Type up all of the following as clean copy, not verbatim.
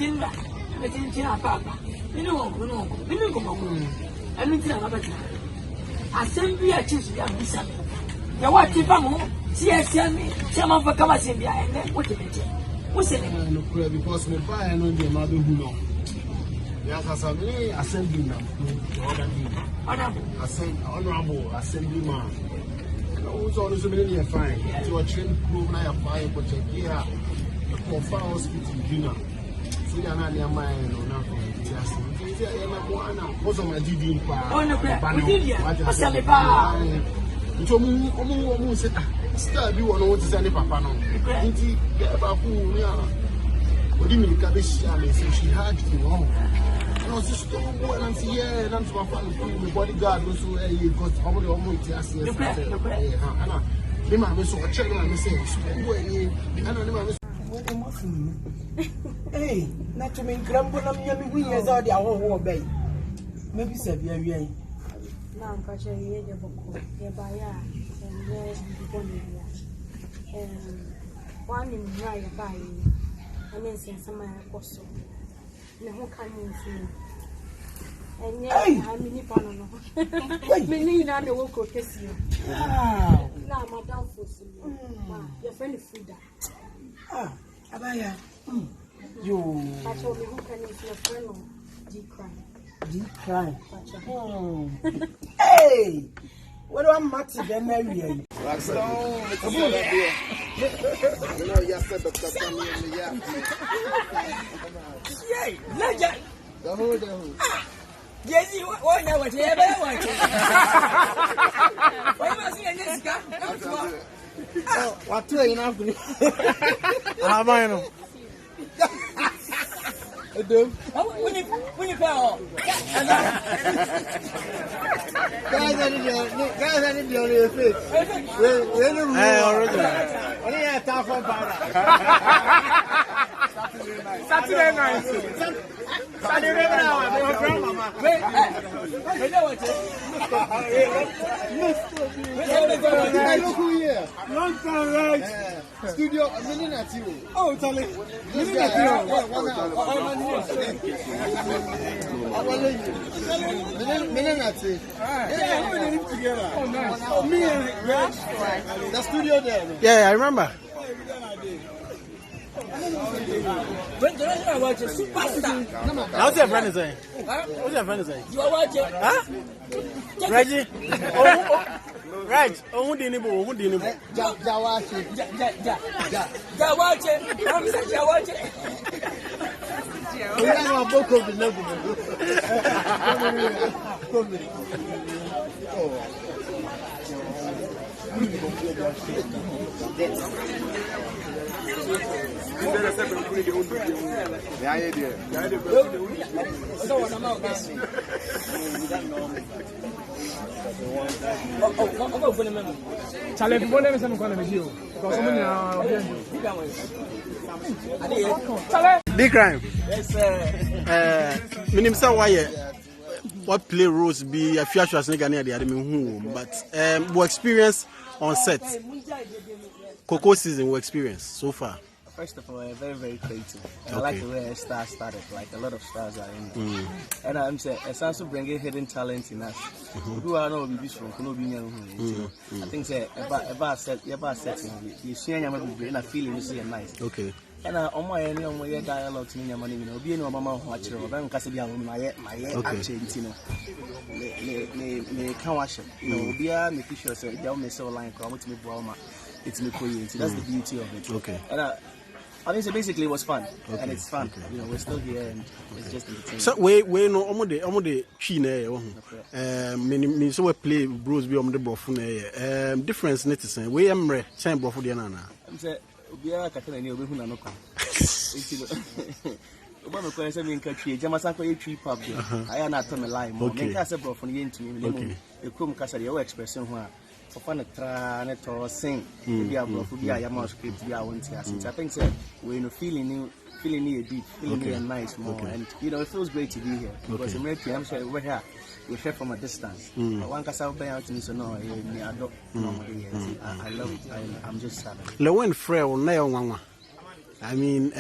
Tinga, the Tinga Papa. You know, you know, and it's another time. I send you a choose your mission. The what if I'm CSM, some of the Kamasibia, and then what did it? What's it? Because my buyer and the mother who know. Yes, as a very assemblyman. Honorable assemblyman. Also, also many are fine. To a train crew, I apply for check here. For far hospital dinner. See, I'm not your mind or nothing. Just, most of my GD. Oh, no, what's the bar? You told me, almost said, still, you want to send a papa. Indeed, what do you mean, Kabish? I mean, she had to know. No, just go and see, yeah, that's my family, bodyguard, also, because how many almost just yes. Hey, not to make grumble on your wings or the whole bay. Maybe said, yeah. Now, catch a year, the book, by and there's the one in right by, and then send some also. The whole canyon see. And yeah, I mean, if I don't know. Meaning, I will cook you. Now, Madame Fossy, your friend is Frida. Ah, Abaya. You. I told me who can see your friend or decline. Hey! What do I matter then? You know, yes, Dr. Sammy and me. Yay, Legend. The whole day. Yes, you want to watch it. Why must you Jessica? Oh, what do you know? How I know? When you fell, guys, I need your face. Only a tough one Saturday night. Saturday Long time, right? Studio, a minute at you. Oh, Charlie. Minute at you. Together. Oh, nice. Oh, me and Reg. The studio there. Yeah, I remember. when the watching superstar. How's your friend saying? What's your friend saying? You are watching, Huh? Reggie? Reg, who didn't know? Who didn't know? Jawachi. I'm saying Jawachi. We have a book of the noble. Charlie, if you want to come to you, because big crime. Yes, sir. Minimum why what play roles be a few hours near the home, but what experience on set? Coco season, what experience so far? First of all, very, very creative. I like the way Star started. Like a lot of stars are in it. And I'm saying, it's also bringing hidden talent in us. Who are not be from I think say about setting. You see, I'm feeling you see nice. Okay. And on my dialogue to me, you know, being a mama watcher, or I'm Cassidian, my accent, you know, they can't watch it. You know, be a making sure so they'll miss a line, come to me, Brahma. It's me for you. That's the beauty of it. Okay. And I mean, so basically, it was fun, and it's fun. Okay. You know, we're still here, and it's just entertaining. So we no, I'm the chine. Me so we play bros be the brofune. Difference net is we am re chain brofu the nana. I'm say we are catching any obi huna no come. Oba me ko say me nka twie jama san ko ye twi pub there. I na to me line mo. Me nka say brofu no ye ntumi me. E kom kasa de we expression ho a for the try to sing, be a block, be a mouse script, be a one tear. I think so. We're feeling it deep, feeling it nice more, and you know it feels great to be here because American, I'm sure we're here. We share from a distance. But one can say out to me, so no, I don't normally. I love it. I'm just sad. Le when frère on est on I mean,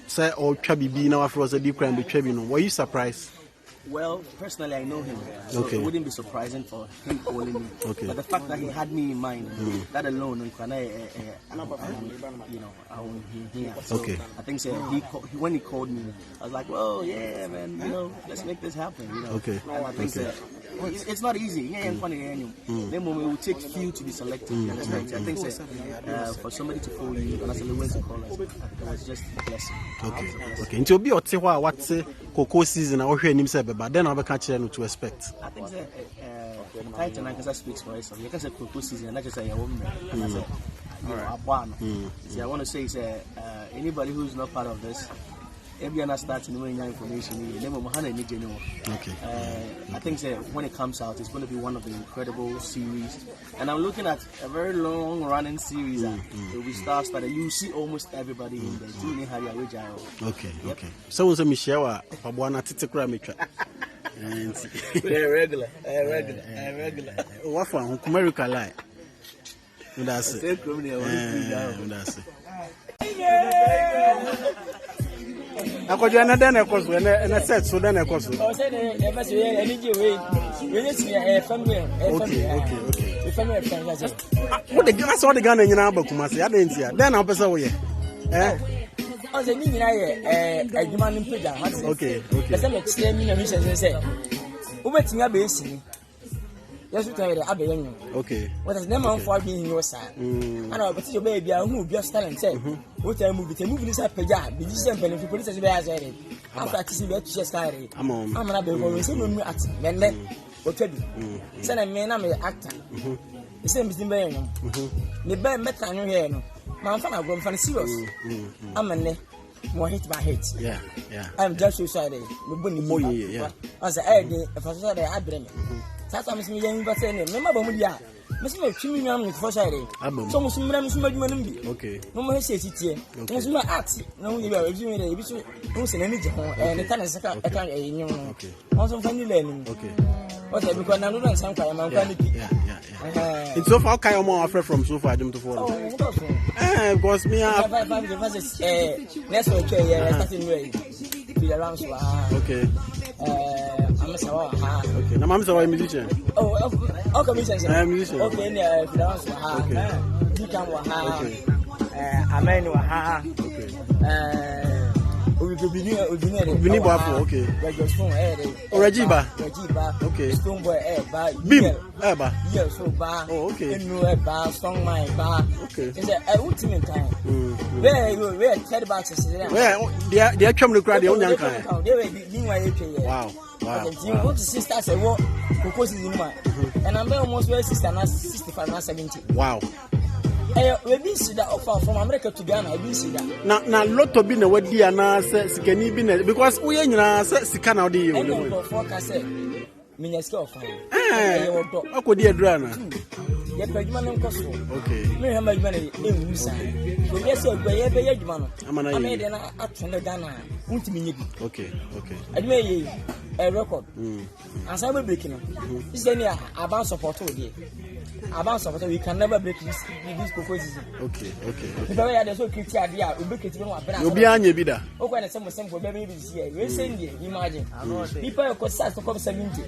say all Chabi now after was a deep crime with Chabi. Were you surprised? Well, personally, I know him, so Okay. it wouldn't be surprising for him calling me. Okay. But the fact that he had me in mind, that alone, so Okay. I think when he called me, I was like, well, yeah, man, let's make this happen. Okay. And I think it's not easy. Then it will take few to be selected. You understand? I think for somebody to call you and actually when to call us, it was just a blessing. Okay. Until be what's Cocoa season, I will hear him say, but then I'll be catching to expect. I think Titan Ankasa speaks for itself. You can say Cocoa season, and not just say a woman. And I said, see, I want to say, anybody who's not part of this, everyone starts knowing your information. Okay. I think when it comes out, it's going to be one of the incredible series. And I'm looking at a very long running series. It will be star-studded. You see almost everybody in there. Okay. So, Michelle, Pabuana Titikra Mitra. Regular. What for America lie? That's it. That's it. I got you another course when I said so. Then I course. I said, What the gas or the gun in your number? I didn't see it. Then I'll pass away. I was a human in pajamas. Okay. Let's have a extreme mission and say, what's in your basin? Yes, we tell you, okay. What is the name for being your son? I know, but your baby, I move your style and say, what I move, the movie is a pajama, the discipline of police as well as I did. I'm practicing that to just carry. I'm not going to at men, what tell you. Send a man, I'm an actor. The same is in Bayern. The bear met on your hair. My father, I'm from serious. I'm a neck. More hit by hit. Yeah. I'm just so sorry. Yeah. As I if I said I bring it. That's why I'm saying, but saying, remember, Miss Chimney, I'm for Saturday. So much money. Okay. No more says it here. There's no art. No, you are doing it. You say, and the tennis account. Okay. Also, funny learning. Okay. Okay, because I'm not some kind of yeah. It's so far, I am more afraid from so far. I don't follow. Because me, let's okay, okay. I'm okay. Now, I'm a musician. Okay, musician. I'm a musician. Okay, okay. Regiba. Okay. Bim. Oh, okay. Strong mind. Okay. It's a ultimate time. Where 30 bucks. Well, they are coming to cry the only kind. Wow. You want to sister say what Cocoa in my and I'm almost where sister now 65 now 70. Wow. We been see that offer from America to Ghana. I been see that. Now lot of been a word dear na says can be because we are sick now the you forecast Minister of I could dear drana. Yet, Pegman cost. Okay. Me have my money in Musa. So, yes, you're very man. I made an action Ghana. Won't me. Okay. I made a record. As I will break him. Is there any about support? About support, we can never break this proposal. Okay. If I had a so quick idea, we break it. You'll be on your bidder. Oh, when some simple baby this year, we're saying, imagine. People could start to come 70.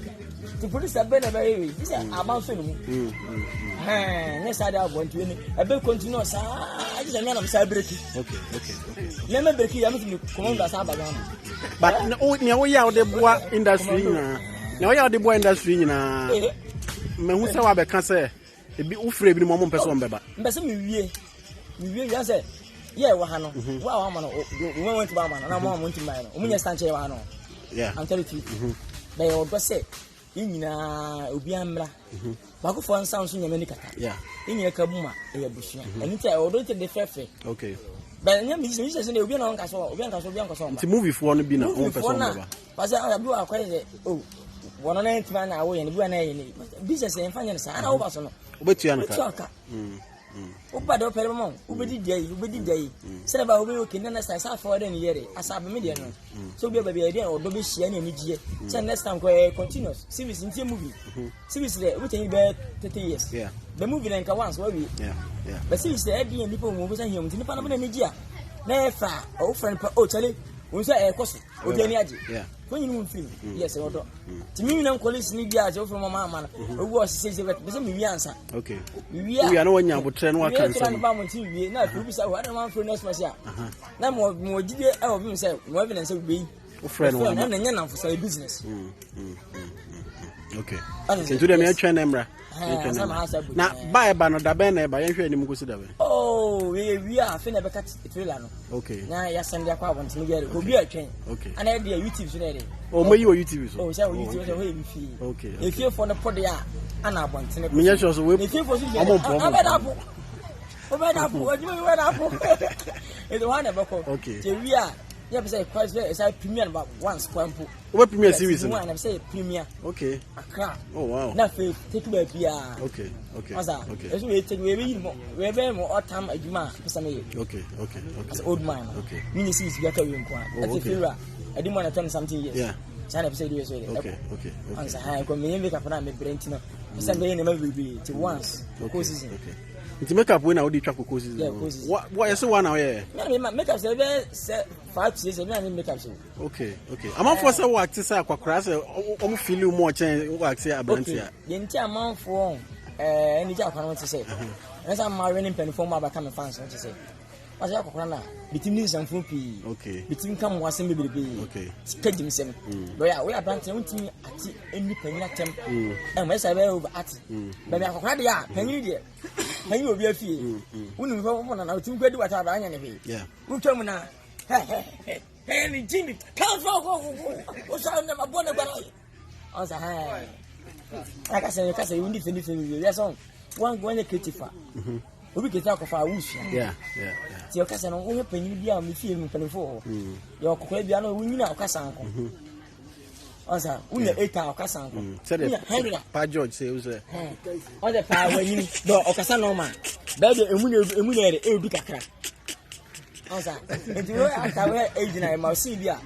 To put this a better baby. This is about soon. Next I want to win. I will continue. I just am celebrating. Okay. Let me break you. I'm going to come on the Sabbath. But now we are the boy industry. Now we are the boy industry. Me who say wa be kan say e bi ufre bi mo mo person beba mbese me wie ya say ye wa ha no wa ma no we went to ba ma na mo nti mai no omunya stand che wa no yeah I'm telling you be o go say nyina obi amra ba ko fo nsan so nyame ni kata yeah nyina ka buma e abusua eni tell o don't the fefe okay but nyame mi say say obi na on ka so nti movie for no bi na on person beba ba say abi wa kwere say oh one on 9 man away and we na business en fanya sa ana over so no obetua na ka oba do pere mo obedi dai say ba obi okay na say sa for den yere asabe me de no so be bia dey odo be hia na nigie say next time go continuous series in movie series there we can be 30 years yeah the movie then ka once we yeah but series there be people mo be say hia mo nipa na nigie nefa o friend o chale won say e koso o de ni age yeah when you know film yes e odo ti mi na police ni bia je o from mama ama na ogu o sese be be say mi wi ansa okay wi na wanya abotre no aka nso na ba mo ti wi na fi bi say wa na man for next month ya na mo jide e o bi say mo evidence say we o friend one na nya na for say business okay so dem ya train emra na buy ba no da ben na ba yen hwe ni mu kosi da ben oh we are fe na be cut trailer no okay na ya send ya kwa want me get obi a twen okay and I dey YouTube so dey oh mo yi o YouTube so oh say YouTube so we be fi okay if you for the pod ya ana want me me nya sure so we if you for so omo problem obedapo it one be ko okay te we are yeah be say quite is a premiere about once kwampo what premiere series no one say premiere okay akra oh wow na fe take ba bia okay okay eso we take we be mo otam adwuma pesa me okay as old man okay mini series bia ka we nko at fira I didn't want to tell something years yeah sana be say do so okay ansa ha ko me make up na me brent no pesa me na be to once ko season okay nti make up we na we dey twa kokko season what you say one now here me make up say 5 season me make up so okay am for say work say akwakwara say o feel more change work say abrantia ye nti am for any ja akwakwara to say na say ma running pen for ma ba come fans to say was akwakwara na bitim ni sanfo pi okay bitim kam wasem bebebe okay skedim sem do ya we abrantia untimi ati eni panyina tem ma say be over ati be akwakwara de ya panyini de hanyi obi afie wonu mfo na utim kwadi wata ba anya ne be yeah wutwa mu na ni jini kan fo o sa na mabona gbara o sa ha aka say you need to yes on one go na ketifa obi ketifa ko fa wusu yeah ti o kasa no wo panyin bia me fie mu panifo yo kokora bia no wo nyina o kasa nko o sa unya 8 o kasa nko unya pa George say o say o de pa wanyini do o kasa no ma ba de emu na e bi kakra Osa, nti we atawe age na ma si bia.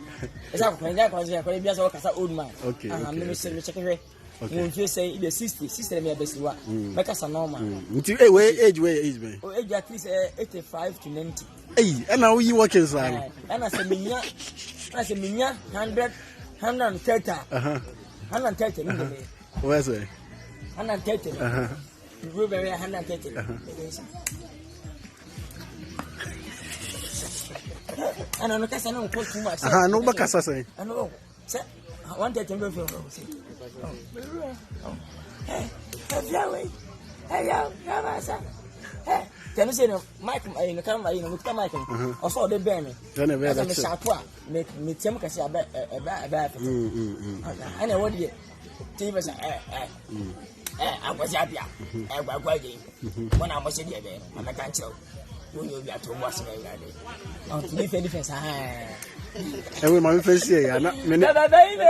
Esa ko nja ko nja ko bia so kasa old man. Okay. Me check we. Mo fi say the 60 me abesiwa. Me kasa normal. Nti we age be. O age at least 85 to 90. And now we working sir. And as a minya 100 130. 130 ni be. Where's it? 130. We be 130. Ana no kasa no ko tuma say no ba kasa say ano say one day tembe feel say hey ya sa tell say no mic no camera no mutka mic o so de be me then be that me shapo a me tem kasa aba ana wodi tv say agwazi abia agwagwaje wona mo se de be na kan chiro when you be at home was me defense and we my face here na baby